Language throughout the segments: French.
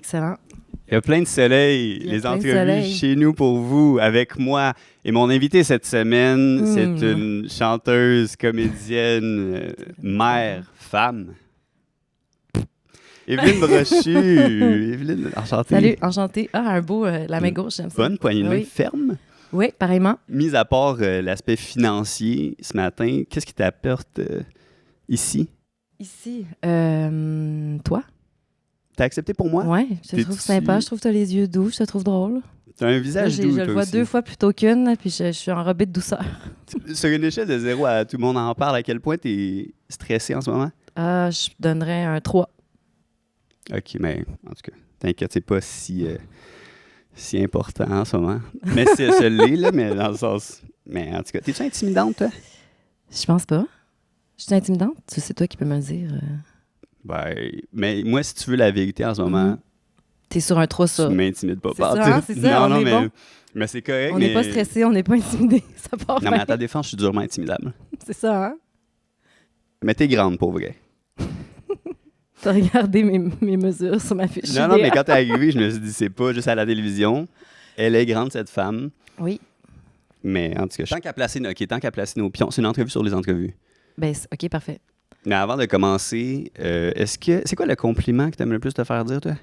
excellent. Il y a plein de soleil, Il y a les plein de entrevues soleil. chez nous pour vous, avec moi. Et mon invité cette semaine, c'est une chanteuse, comédienne, mère, femme. Evelyne Brochu. Evelyne, enchantée. Salut, enchantée. Ah, un beau, la main gauche, j'aime ça. Bonne poignée de main Oui. ferme. Oui, pareillement. Mis à part l'aspect financier ce matin, qu'est-ce qui t'apporte ici? Ici, toi? T'as accepté pour moi? Ouais, je te T'es-tu- trouve sympa, je trouve que t'as les yeux doux, je te trouve drôle. T'as un Là, visage je doux, le toi vois aussi. 2 fois plutôt qu'une, là, puis je suis enrobée de douceur. Sur une échelle de 0 à tout le monde en parle, à quel point t'es stressé en ce moment? Ah, je donnerais un 3. OK, mais en tout cas, t'inquiète, c'est pas si important en ce moment. Mais c'est ce l'est, là, mais dans le sens... Mais en tout cas, t'es-tu intimidante, toi? Je pense pas. Je suis intimidante? C'est toi qui peux me le dire. Ben, mais moi, si tu veux la vérité en ce moment, T'es sur un 3, ça. tu m'intimides pas. C'est ça, hein, c'est ça, on est mais, bon. mais c'est correct, On n'est pas stressé, on n'est pas intimidé. Ça part Non, mais bien. à ta défense, je suis durement intimidable. C'est ça, hein? Mais t'es grande, pour vrai. T'as regardé mes mesures sur ma fiche. Non, mais quand t'es arrivé, je me suis dit, c'est pas juste à la télévision. Elle est grande, cette femme. Oui. Mais en tout cas, tant qu'à placer nos pions, c'est une entrevue sur les entrevues. Ben, OK, parfait. Mais avant de commencer, c'est quoi le compliment que t'aimes le plus te faire dire, toi?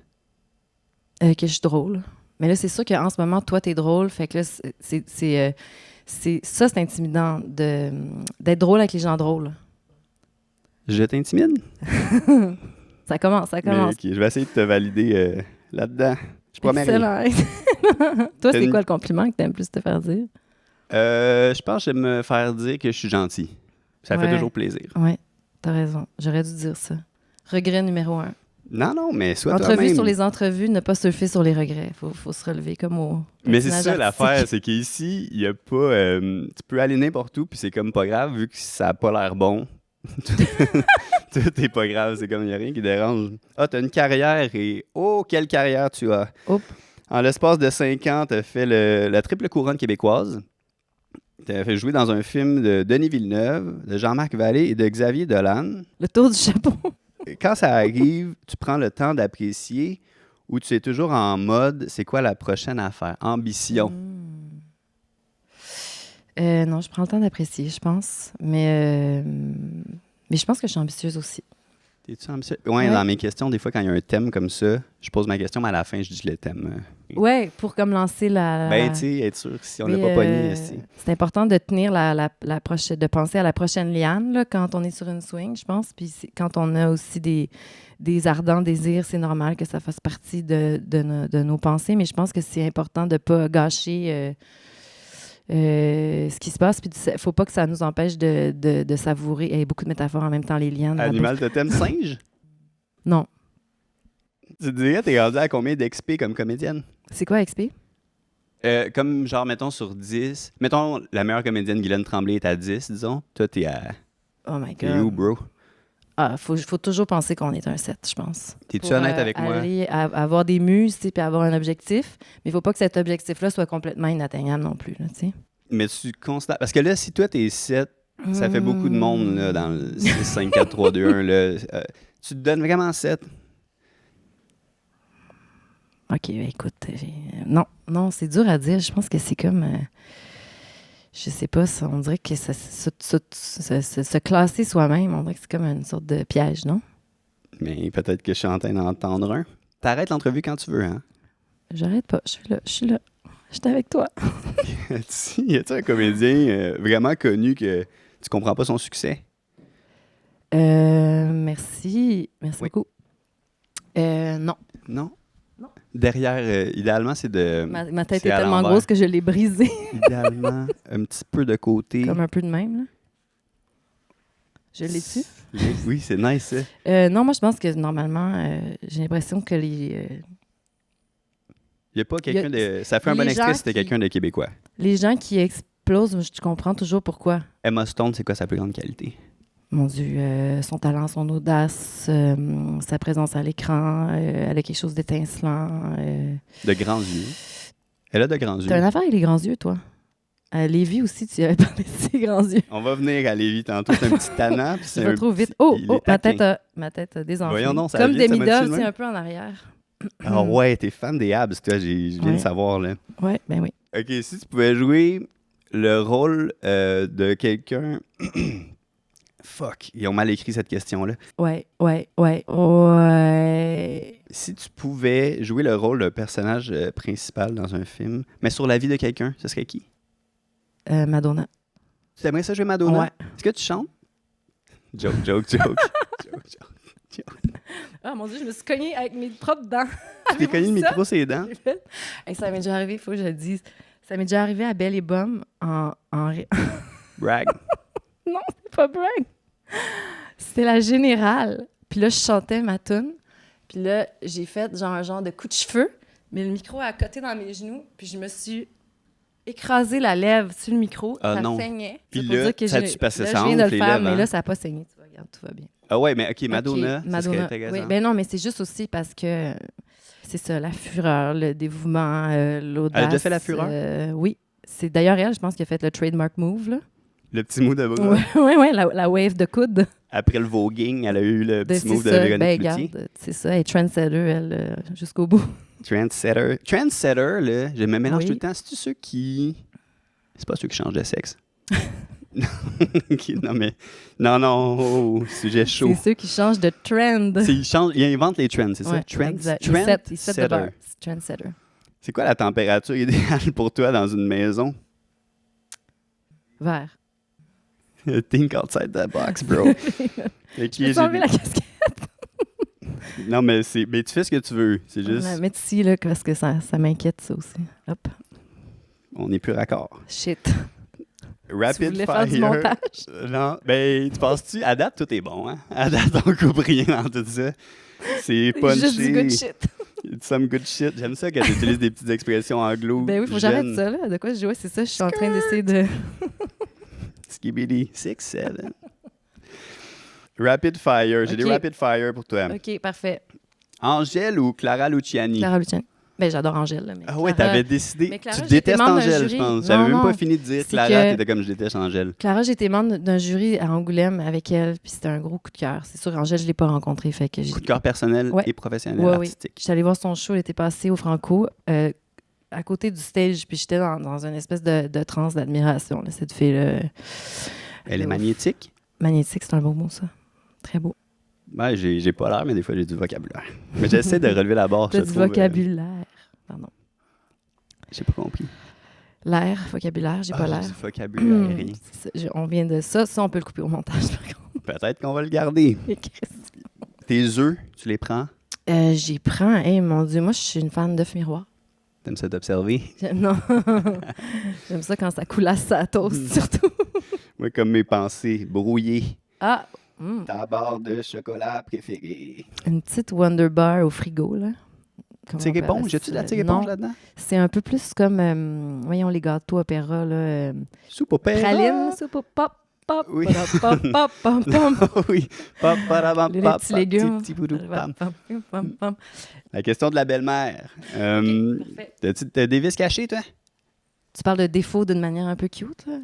Que je suis drôle. Mais là, c'est sûr qu'en ce moment, toi, t'es drôle. Fait que là, c'est intimidant d'être drôle avec les gens drôles. Je t'intimide? Ça commence. Mais, OK, je vais essayer de te valider là-dedans. Je promets rien. Excellent. Toi, c'est une- quoi le compliment que t'aimes plus te faire dire? Je pense que j'aime me faire dire que je suis gentil. Ça fait Ouais. toujours plaisir. Oui, t'as raison. J'aurais dû dire ça. Regret numéro 1. Non, mais sois Entrevue toi-même. sur les entrevues, ne pas surfer sur les regrets. Faut se relever comme au Mais c'est patinage ça l'affaire, artistique. c'est qu'ici, il n'y a pas... tu peux aller n'importe où, puis c'est comme pas grave, vu que ça n'a pas l'air bon. Tout est pas grave, c'est comme il n'y a rien qui dérange. Ah, t'as une carrière et... Oh, quelle carrière tu as! Oups. En l'espace de 5 ans, t'as fait la triple couronne québécoise. T'as fait jouer dans un film de Denis Villeneuve, de Jean-Marc Vallée et de Xavier Dolan. Le tour du chapeau. Quand ça arrive, tu prends le temps d'apprécier ou tu es toujours en mode, c'est quoi la prochaine affaire? Ambition. Non, je prends le temps d'apprécier, je pense. Mais je pense que je suis ambitieuse aussi. T'es-tu ambitieux? Ouais, Ouais. dans mes questions, des fois, quand il y a un thème comme ça, je pose ma question, mais à la fin, je dis le thème. Ouais, pour comme lancer la... Ben, tu sais, être sûr que si on l'a Oui, pas pogné, ici. c'est important de tenir la prochaine, de penser à la prochaine liane là, quand on est sur une swing, je pense. Puis quand on a aussi des ardents désirs, c'est normal que ça fasse partie de nos pensées. Mais je pense que c'est important de ne pas gâcher ce qui se passe. Puis il ne faut pas que ça nous empêche de savourer. Il y a beaucoup de métaphores en même temps, les lianes. Animal totem singe? Non. Tu te dirais, t'es rendu à combien d'XP comme comédienne? C'est quoi, XP? Comme genre, mettons, sur 10. Mettons, la meilleure comédienne, Guylaine Tremblay, est à 10, disons. Toi, t'es à... Oh my T'es où, God. bro? Ah, faut toujours penser qu'on est un 7, je pense. T'es-tu Pour, honnête avec moi? aller avoir des muses, tu sais, puis avoir un objectif. Mais il faut pas que cet objectif-là soit complètement inatteignable non plus, là, tu sais. Mais tu constates... Parce que là, si toi, t'es 7, ça fait beaucoup de monde là, dans le 6, 5, 4, 3, 2, 1. Là. Tu te donnes vraiment 7? OK, écoute, non, c'est dur à dire. Je pense que c'est comme... je sais pas, on dirait que se classer soi-même, on dirait que c'est comme une sorte de piège, non? Mais peut-être que je suis en train d'entendre un. T'arrêtes l'entrevue quand tu veux, hein? J'arrête pas, je suis là. Je suis avec toi. Y a-t-il un comédien vraiment connu que tu comprends pas son succès? Merci Oui. beaucoup. Non. Non? Non. Derrière, idéalement, c'est de... Ma tête c'est est à tellement l'envers. grosse que je l'ai brisée. Idéalement, un petit peu de côté. Comme un peu de même, là. Je l'ai-tu? Oui, c'est nice, ça. Non, moi, je pense que normalement, j'ai l'impression que Il n'y a pas quelqu'un Il y de... Ça fait un bon les extrait gens si c'était qui- quelqu'un de québécois. les gens qui explosent, je comprends toujours pourquoi. Emma Stone, c'est quoi sa plus grande qualité? Mon Dieu, son talent, son audace, sa présence à l'écran, elle a quelque chose d'étincelant. De grands yeux. Elle a de grands yeux. T'as une affaire avec les grands yeux, toi? Lévi aussi, tu avais parlé de ses grands yeux. On va venir à Lévis tantôt. C'est un petit tannant. puis Je c'est vais un trop vite. petit- Oh, il oh, est taquin. ma tête a désenflé. Voyons donc, ça Comme vient, ça Demi m'a-tu Dove, de tu sais, même? un peu en arrière. Ah ouais, t'es fan des abs, toi, je viens de Ouais. savoir, là. Ouais, ben oui. OK, si tu pouvais jouer le rôle de quelqu'un... Fuck, ils ont mal écrit cette question-là. Ouais. Si tu pouvais jouer le rôle d'un personnage principal dans un film, mais sur la vie de quelqu'un, ce serait qui? Madonna. Tu aimerais ça jouer Madonna? Ouais. Est-ce que tu chantes? Joke. Joke. Ah mon Dieu, je me suis cognée avec mes propres dents. Tu t'es cogné le micro, ses dents? J'ai fait. Hey, ça m'est déjà arrivé, il faut que je le dise. Ça m'est déjà arrivé à Belle et Bomme Brag. Non, c'est pas brag. C'était la générale. Puis là, je chantais ma tune. Puis là, j'ai fait un genre de coup de cheveux, mais le micro a côté dans mes genoux. Puis je me suis écrasé la lèvre sur le micro. Ah ça non. saignait. Puis C'est pour là, dire que ça j'ai- a-tu passé là, ça je viens de enfle le les faire, lèvres, mais hein? là, ça n'a pas saigné. Tu vois, regarde, tout va bien. Ah ouais, mais OK, Madonna, Ok, ça serait intéressant. Oui, ben non, mais c'est juste aussi parce que c'est ça, la fureur, le dévouement, l'audace. Elle a déjà fait la fureur? Oui. C'est d'ailleurs elle, je pense, qui a fait le trademark move, là. Le petit mot de bras. Ouais, la wave de coude. Après le voguing, elle a eu le petit C'est move de ça, Véronique ben, Cloutier. regarde, c'est ça, elle est trendsetter, elle, jusqu'au bout. Trendsetter. Trendsetter, là, je me mélange Oui. tout le temps. C'est-tu ceux qui... C'est pas ceux qui changent de sexe. Non, mais... Non, oh, sujet chaud. C'est ceux qui changent de trend. Ils inventent les trends, c'est ça? Ouais, Trends, exact. Ils set the bar. C'est trendsetter. C'est quoi la température idéale pour toi dans une maison? Vert. Think outside the box, bro. Ok, Je peux t'enlever la casquette. Non, mais tu fais ce que tu veux. C'est On juste... la met ici, là, parce que ça m'inquiète, ça aussi. Hop. On n'est plus raccord. Shit. Tu Rapid voulais fire. faire du montage? Non, ben, tu penses-tu? À date, tout est bon, hein? À date, on coupe rien dans tout ça. C'est punchy. Juste du good shit. Some good shit. J'aime ça quand tu utilises des petites expressions anglo. Ben oui, faut que j'arrête ça, là. De quoi je jouais, c'est ça. Je suis en train d'essayer de... Skibidi. 6, 7. Rapid fire. J'ai Ok. des rapid fire pour toi. OK, parfait. Angèle ou Clara Luciani? Clara Luciani. Ben, j'adore Angèle, là, mais Ah ouais, Clara- t'avais décidé. Mais Clara, Tu j'ai été détestes membre d'un Angèle, je jury. pense. Non, J'avais même non. pas fini de dire C'est Clara, que- t'étais comme je déteste Angèle. Clara, j'ai été membre d'un jury à Angoulême avec elle, puis c'était un gros coup de cœur. C'est sûr, Angèle, je l'ai pas rencontrée, fait que j'ai... Coup de cœur personnel Ouais. et professionnel Ouais, oui. artistique. J'étais allée voir son show, elle était passée au Franco, à côté du stage, puis j'étais dans une espèce de transe d'admiration, là, cette fille-là. Elle est magnétique? Magnétique, c'est un beau mot, ça. Très beau. Ben, j'ai pas l'air, mais des fois, j'ai du vocabulaire. Mais j'essaie de relever la barre. T'as je du trouve, vocabulaire. Pardon. J'ai pas compris. L'air, vocabulaire, j'ai pas l'air. Du vocabulaire, rien. C'est ça, on vient de ça. Ça, on peut le couper au montage, par contre. Peut-être qu'on va le garder. Tes œufs, tu les prends? J'y prends. Hey, mon Dieu, moi, je suis une fan d'œufs miroirs. T'aimes ça t'observer? Non. J'aime ça quand ça coulasse sa toast, surtout. Moi, comme mes pensées brouillées. Ah, Ta barre de chocolat préférée. une petite Wonder Bar au frigo, là. Comment on peut Tire-éponge? appeler J'ai-tu de la ça? tire-éponge Non, là-dedans? c'est un peu plus comme, voyons, les gâteaux opéra, là. Soupe au père. Praline, soupe au pop, pop, Oui. pop, pop, pop, pop. Oui. Pop, Les petits légumes. Petit boudou, pam. Pam, pam, pam. La question de la belle-mère. Parfait. T'as des vis cachés, toi? Tu parles de défauts d'une manière un peu cute, là?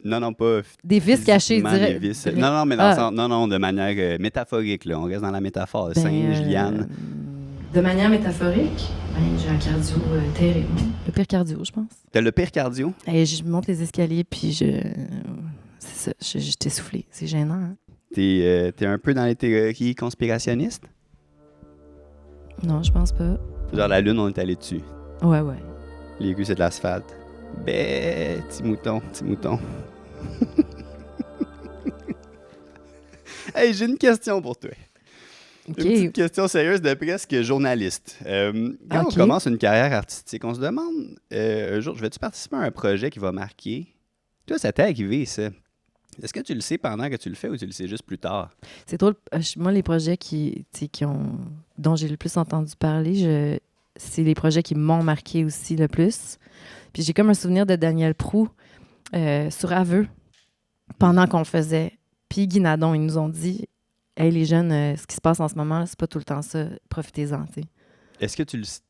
Non, pas Des vis cachés, je physiquement, dirais. des vis. Non, mais dans le Ah. sens, non, de manière métaphorique. Là. On reste dans la métaphore. Ben, Singe, liane. De manière métaphorique, j'ai un cardio terrible. Le pire cardio, je pense. T'as le pire cardio? Et je monte les escaliers, puis c'est ça, je suis essoufflée. C'est gênant, hein? T'es un peu dans les théories conspirationnistes? Non, je pense pas. Genre la lune, on est allé dessus. Ouais. Les rues, c'est de l'asphalte. Ben, petit mouton. Hey, j'ai une question pour toi. OK. Une petite question sérieuse de presque journaliste. Quand Ok. on commence une carrière artistique, on se demande, un jour, je vais-tu participer à un projet qui va marquer? Toi, ça t'est arrivé, ça. Est-ce que tu le sais pendant que tu le fais ou tu le sais juste plus tard? C'est drôle. Moi, les projets dont j'ai le plus entendu parler, c'est les projets qui m'ont marqué aussi le plus. Puis j'ai comme un souvenir de Daniel Proulx sur Aveux, pendant qu'on le faisait. Puis Guy Nadon, ils nous ont dit « Hey, les jeunes, ce qui se passe en ce moment, c'est pas tout le temps ça. Profitez-en, tu sais. » Est-ce que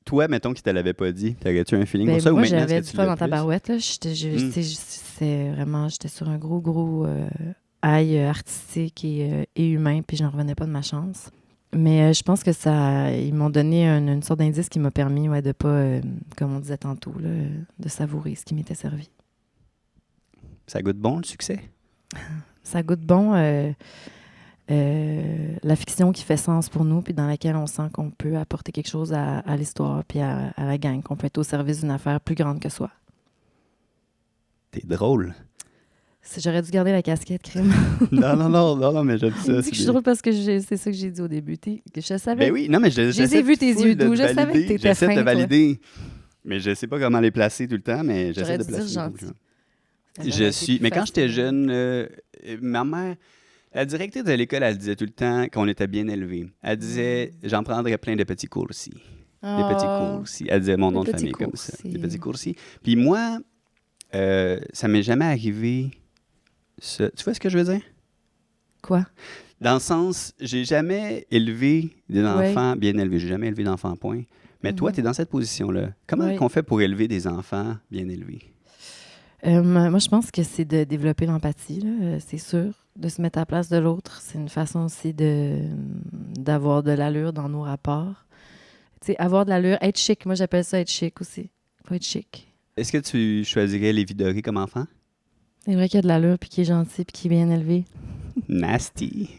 toi, mettons, qui te l'avait pas dit, t'aurais-tu un feeling Ben, pour ça ou moi, maintenant, j'avais est-ce du que tu fun l'as dans ta plus? barouette. Là. J'étais sur un gros high artistique et humain, puis je n'en revenais pas de ma chance. Mais je pense que ils m'ont donné une sorte d'indice qui m'a permis de pas, comme on disait tantôt, là, de savourer ce qui m'était servi. Ça goûte bon, le succès? Ça goûte bon la fiction qui fait sens pour nous, puis dans laquelle on sent qu'on peut apporter quelque chose à l'histoire, puis à la gang, qu'on peut être au service d'une affaire plus grande que soi. T'es drôle. J'aurais dû garder la casquette, crime. non, mais j'aime ça. Je dis que je suis drôle parce que c'est ça que j'ai dit au début. Je savais. Ben oui, non, mais j'ai vu tes yeux doux. Je savais que t'étais fin. J'essaie de valider. Mais je sais pas comment les placer tout le temps, mais j'essaie de placer. Je suis. Mais quand j'étais jeune, ma mère, la directrice de l'école, elle disait tout le temps qu'on était bien élevés. Elle disait, j'en prendrais plein de petits coursi. Des petits coursi. Elle disait mon nom de famille comme ça. Des petits coursi. Puis moi, ça m'est jamais arrivé. Tu vois ce que je veux dire? Quoi? Dans le sens, j'ai jamais élevé des enfants bien élevés. J'ai jamais élevé d'enfants, point. Mais toi, tu es dans cette position-là. Comment on fait pour élever des enfants bien élevés? Moi, je pense que c'est de développer l'empathie, là, c'est sûr. De se mettre à la place de l'autre. C'est une façon aussi d'avoir de l'allure dans nos rapports. Tu sais, avoir de l'allure, être chic. Moi, j'appelle ça être chic aussi. Faut être chic. Est-ce que tu choisirais Lévi Doré comme enfant? C'est vrai qu'il y a de l'allure, puis qu'il est gentil, puis qu'il est bien élevé. Nasty.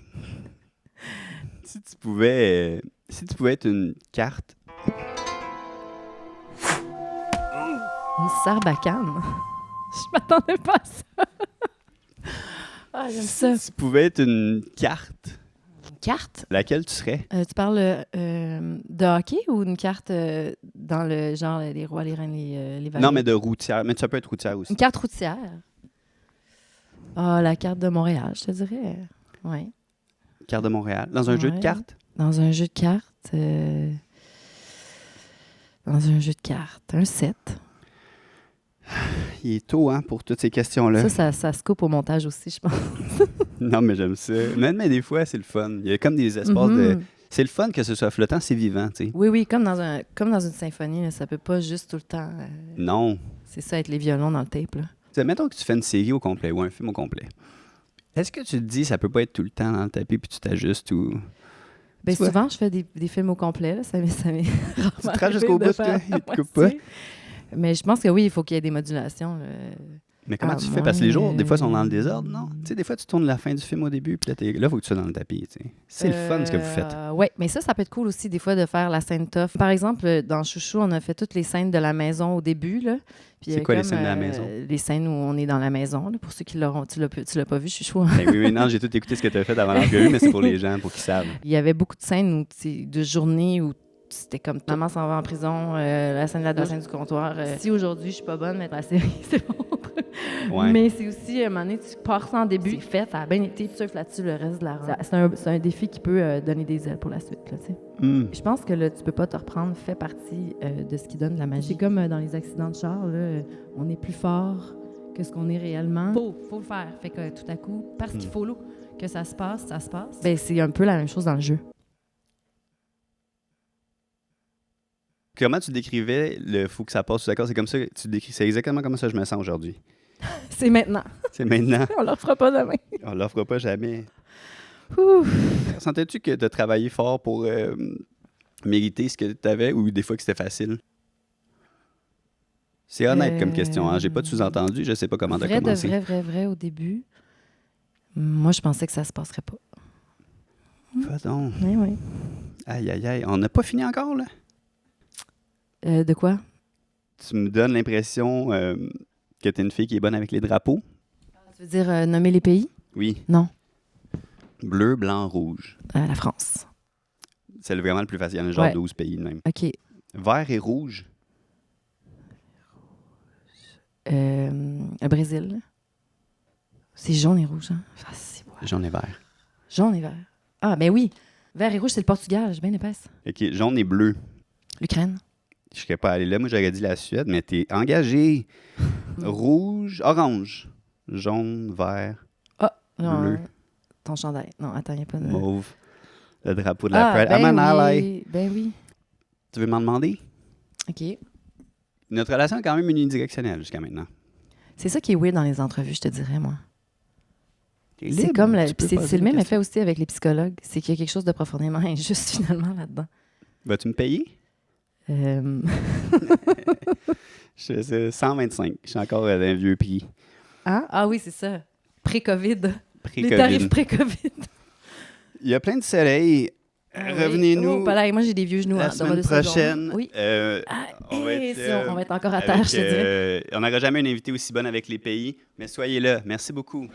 Si tu pouvais être une carte... Une sarbacane. Je m'attendais pas à ça. Ah, j'aime ça. Si tu pouvais être une carte... Une carte? Laquelle tu serais? Tu parles de hockey ou une carte dans le genre les rois, les reines, les valets? Non, mais de routière. Mais ça peut être routière aussi. Une carte routière? Ah, la carte de Montréal, je te dirais. Oui. Carte de Montréal. Dans un jeu de cartes? Dans un jeu de cartes. Dans un jeu de cartes. Un 7. Il est tôt, hein, pour toutes ces questions-là. Ça se coupe au montage aussi, je pense. Non, mais j'aime ça. Mais des fois, c'est le fun. Il y a comme des espaces de... C'est le fun que ce soit flottant, c'est vivant, tu sais. Oui, comme dans une symphonie, là, ça peut pas juste tout le temps... Non. C'est ça, être les violons dans le tape, là. Mettons que tu fais une série au complet ou un film au complet. Est-ce que tu te dis ça peut pas être tout le temps dans le tapis puis tu t'ajustes ou... Bien, souvent, je fais des films au complet. Là. Ça m'est tu te rends jusqu'au bout, toi? Il te coupe pas? Mais je pense que oui, il faut qu'il y ait des modulations. Là. Mais comment tu fais? Parce que les jours, des fois, sont dans le désordre, non? Tu sais, des fois, tu tournes la fin du film au début, puis là, il faut que tu sois dans le tapis, tu sais. C'est le fun, ce que vous faites. Oui, mais ça peut être cool aussi, des fois, de faire la scène tough. Par exemple, dans Chouchou, on a fait toutes les scènes de la maison au début, là. C'est quoi les scènes de la maison? Les scènes où on est dans la maison, là, pour ceux qui l'auront... Tu l'as pas vu, Chouchou? Hein? Ben oui, non, j'ai tout écouté ce que tu as fait avant l'entrevue, mais c'est pour les gens, pour qu'ils savent. Il y avait beaucoup de scènes de journées où c'était comme maman s'en va en prison, la scène de la scène du comptoir. Si aujourd'hui je suis pas bonne, mettre la série, c'est bon. Ouais. Mais c'est aussi, à un moment donné, tu pars ça en début, c'est fait, ça a bien été, tu surfes là-dessus le reste de la run. C'est un défi qui peut donner des ailes pour la suite. Là, Je pense que le tu peux pas te reprendre fait partie de ce qui donne de la magie. C'est comme dans les accidents de char, là, on est plus fort que ce qu'on est réellement. Faut le faire. Fait que tout à coup, parce qu'il faut que ça se passe. Ben, c'est un peu la même chose dans le jeu. Comment tu décrivais le « faut que ça passe » d'accord? C'est comme ça, c'est exactement comme ça que je me sens aujourd'hui. C'est maintenant. C'est maintenant. On leur fera pas demain. On leur fera pas jamais. Ouf. Sentais-tu que tu as travaillé fort pour mériter ce que tu avais ou des fois que c'était facile? C'est honnête comme question, hein? J'ai pas de sous-entendu, je sais pas comment t'as commencé. Vrai au début. Moi, je pensais que ça se passerait pas. Va donc. Oui. Aïe. On n'a pas fini encore, là? De quoi? Tu me donnes l'impression que tu es une fille qui est bonne avec les drapeaux. Tu veux dire nommer les pays? Oui. Non. Bleu, blanc, rouge. La France. C'est vraiment le plus facile. Il y en a genre 12 pays même. OK. Vert et rouge. Le Brésil. C'est jaune et rouge, hein? Jaune et vert. Jaune et vert. Ah, ben oui. Vert et rouge, c'est le Portugal. J'ai bien épaisse. OK. Jaune et bleu. L'Ukraine. Je ne serais pas allé là. Moi, j'aurais dit la Suède, mais t'es engagé. Rouge, orange. Jaune, vert, bleu. Ton chandail. Non, attends, il n'y a pas de... Mauve. Le drapeau de la Pride. I'm an ally. Ben oui. Tu veux m'en demander? OK. Notre relation est quand même unidirectionnelle jusqu'à maintenant. C'est ça qui est weird dans les entrevues, je te dirais, moi. T'es C'est libre, comme tu peux puis poser c'est le des même questions. effet aussi avec les psychologues. C'est qu'il y a quelque chose de profondément injuste finalement là-dedans. Vas-tu me payer? Euh, C'est 125. Je suis encore d'un vieux prix. Ah oui, c'est ça. Pré-COVID. Les Pré-COVID. tarifs pré-COVID. Il y a plein de soleil. Ah oui. Revenez-nous Oh, palais, moi, j'ai des vieux genoux. la Hein, semaine donne-moi 2 secondes. prochaine. Oui. Ah, On va être, on va être encore à avec, terre, je te dirais. on n'aura jamais une invitée aussi bonne avec les pays, mais soyez là. Merci beaucoup.